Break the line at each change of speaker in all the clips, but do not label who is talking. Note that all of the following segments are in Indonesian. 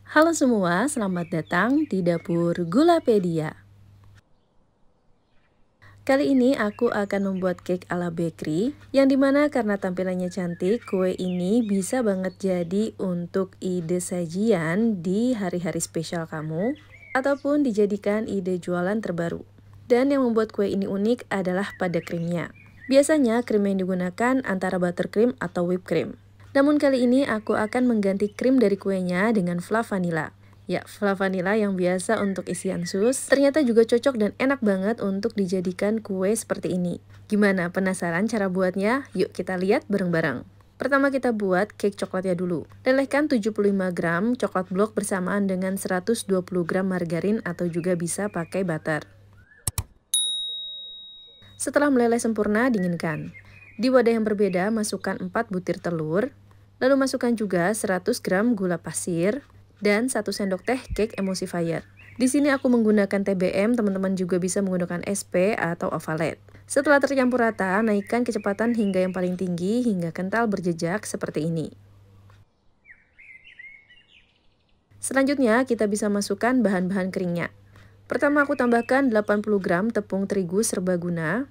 Halo semua, selamat datang di Dapur Gulapedia. Kali ini aku akan membuat cake ala bakery, yang dimana karena tampilannya cantik, kue ini bisa banget jadi untuk ide sajian di hari-hari spesial kamu, ataupun dijadikan ide jualan terbaru. Dan yang membuat kue ini unik adalah pada krimnya. Biasanya krim yang digunakan antara buttercream atau whipped cream. Namun kali ini aku akan mengganti krim dari kuenya dengan fla vanilla. Ya, fla vanilla yang biasa untuk isian sus, ternyata juga cocok dan enak banget untuk dijadikan kue seperti ini. Gimana, penasaran cara buatnya? Yuk kita lihat bareng-bareng. Pertama kita buat cake coklatnya dulu. Lelehkan 75 gram coklat blok bersamaan dengan 120 gram margarin atau juga bisa pakai butter. Setelah meleleh sempurna, dinginkan. Di wadah yang berbeda, masukkan 4 butir telur, lalu masukkan juga 100 gram gula pasir, dan 1 sendok teh cake emulsifier. Di sini aku menggunakan TBM, teman-teman juga bisa menggunakan SP atau ovalet. Setelah tercampur rata, naikkan kecepatan hingga yang paling tinggi hingga kental berjejak seperti ini. Selanjutnya, kita bisa masukkan bahan-bahan keringnya. Pertama aku tambahkan 80 gram tepung terigu serbaguna.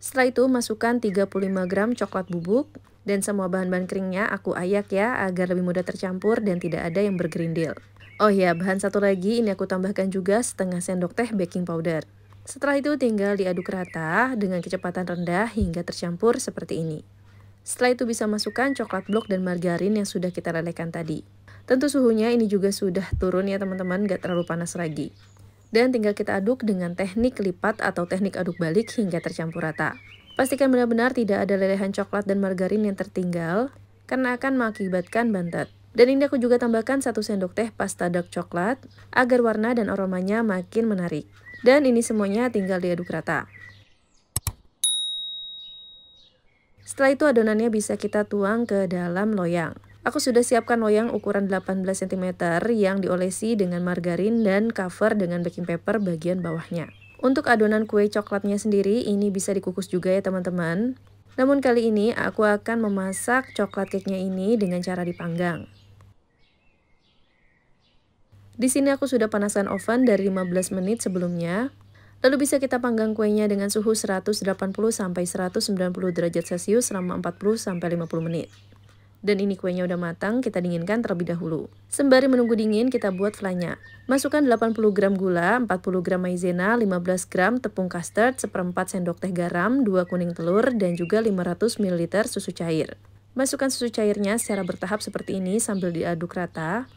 Setelah itu masukkan 35 gram coklat bubuk. Dan semua bahan-bahan keringnya aku ayak ya agar lebih mudah tercampur dan tidak ada yang bergerindil. Oh ya, bahan satu lagi ini aku tambahkan juga setengah sendok teh baking powder. Setelah itu tinggal diaduk rata dengan kecepatan rendah hingga tercampur seperti ini. Setelah itu bisa masukkan coklat blok dan margarin yang sudah kita lelehkan tadi. Tentu suhunya ini juga sudah turun ya teman-teman, gak terlalu panas lagi. Dan tinggal kita aduk dengan teknik lipat atau teknik aduk balik hingga tercampur rata. Pastikan benar-benar tidak ada lelehan coklat dan margarin yang tertinggal, karena akan mengakibatkan bantet. Dan ini aku juga tambahkan 1 sendok teh pasta dark coklat, agar warna dan aromanya makin menarik. Dan ini semuanya tinggal diaduk rata. Setelah itu adonannya bisa kita tuang ke dalam loyang. Aku sudah siapkan loyang ukuran 18 cm yang diolesi dengan margarin dan cover dengan baking paper bagian bawahnya. Untuk adonan kue coklatnya sendiri, ini bisa dikukus juga ya teman-teman. Namun kali ini aku akan memasak coklat cake-nya ini dengan cara dipanggang. Di sini aku sudah panaskan oven dari 15 menit sebelumnya. Lalu bisa kita panggang kuenya dengan suhu 180 sampai 190 derajat Celcius selama 40 sampai 50 menit. Dan ini kuenya udah matang, kita dinginkan terlebih dahulu. Sembari menunggu dingin, kita buat flanya. Masukkan 80 gram gula, 40 gram maizena, 15 gram tepung custard, seperempat sendok teh garam, 2 kuning telur, dan juga 500 ml susu cair. Masukkan susu cairnya secara bertahap seperti ini sambil diaduk rata.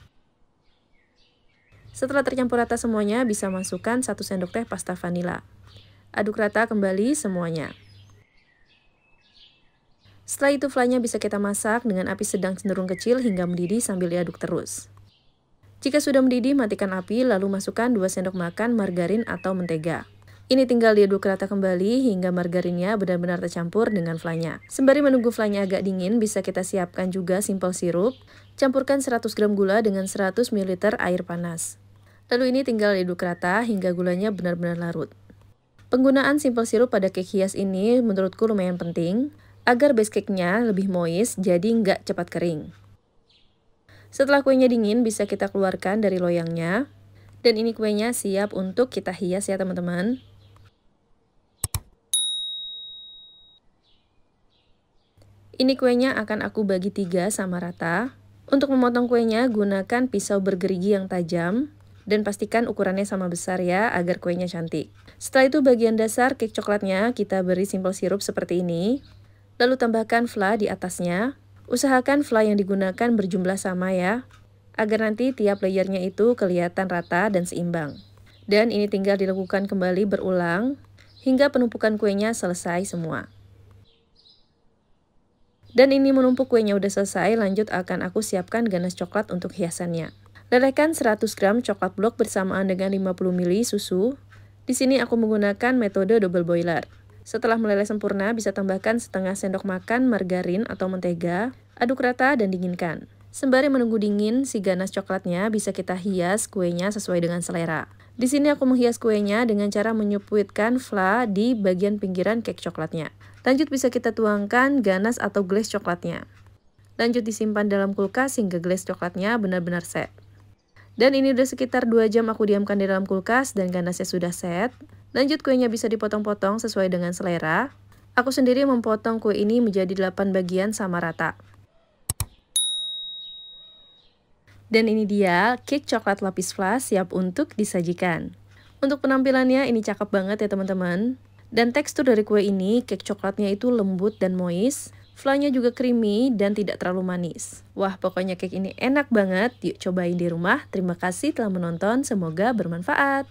Setelah tercampur rata semuanya, bisa masukkan 1 sendok teh pasta vanila. Aduk rata kembali semuanya. Setelah itu flanya bisa kita masak dengan api sedang cenderung kecil hingga mendidih sambil diaduk terus. Jika sudah mendidih, matikan api lalu masukkan 2 sendok makan margarin atau mentega. Ini tinggal diaduk rata kembali hingga margarinnya benar-benar tercampur dengan flanya. Sembari menunggu flanya agak dingin, bisa kita siapkan juga simple sirup. Campurkan 100 gram gula dengan 100 ml air panas. Lalu ini tinggal diaduk rata hingga gulanya benar-benar larut. Penggunaan simple sirup pada cake hias ini menurutku lumayan penting, agar base cake-nya lebih moist, jadi nggak cepat kering. Setelah kuenya dingin, bisa kita keluarkan dari loyangnya. Dan ini kuenya siap untuk kita hias ya teman-teman. Ini kuenya akan aku bagi 3 sama rata. Untuk memotong kuenya, gunakan pisau bergerigi yang tajam. Dan pastikan ukurannya sama besar ya, agar kuenya cantik. Setelah itu bagian dasar cake coklatnya, kita beri simple sirup seperti ini. Lalu tambahkan fla di atasnya. Usahakan fla yang digunakan berjumlah sama ya, agar nanti tiap layernya itu kelihatan rata dan seimbang. Dan ini tinggal dilakukan kembali berulang, hingga penumpukan kuenya selesai semua. Dan ini menumpuk kuenya udah selesai, lanjut akan aku siapkan ganas coklat untuk hiasannya. Lelehkan 100 gram coklat blok bersamaan dengan 50 ml susu. Di sini aku menggunakan metode double boiler. Setelah meleleh sempurna, bisa tambahkan setengah sendok makan margarin atau mentega, aduk rata dan dinginkan. Sembari menunggu dingin, si ganas coklatnya bisa kita hias kuenya sesuai dengan selera. Di sini aku menghias kuenya dengan cara menyupuitkan fla di bagian pinggiran cake coklatnya. Lanjut bisa kita tuangkan ganas atau glaze coklatnya. Lanjut disimpan dalam kulkas hingga glaze coklatnya benar-benar set. Dan ini udah sekitar 2 jam aku diamkan di dalam kulkas dan ganasnya sudah set. Lanjut, kuenya bisa dipotong-potong sesuai dengan selera. Aku sendiri memotong kue ini menjadi 8 bagian sama rata. Dan ini dia cake coklat lapis flash siap untuk disajikan. Untuk penampilannya ini cakep banget ya teman-teman. Dan tekstur dari kue ini, cake coklatnya itu lembut dan moist. Flanya juga creamy dan tidak terlalu manis. Wah, pokoknya cake ini enak banget. Yuk cobain di rumah. Terima kasih telah menonton, semoga bermanfaat.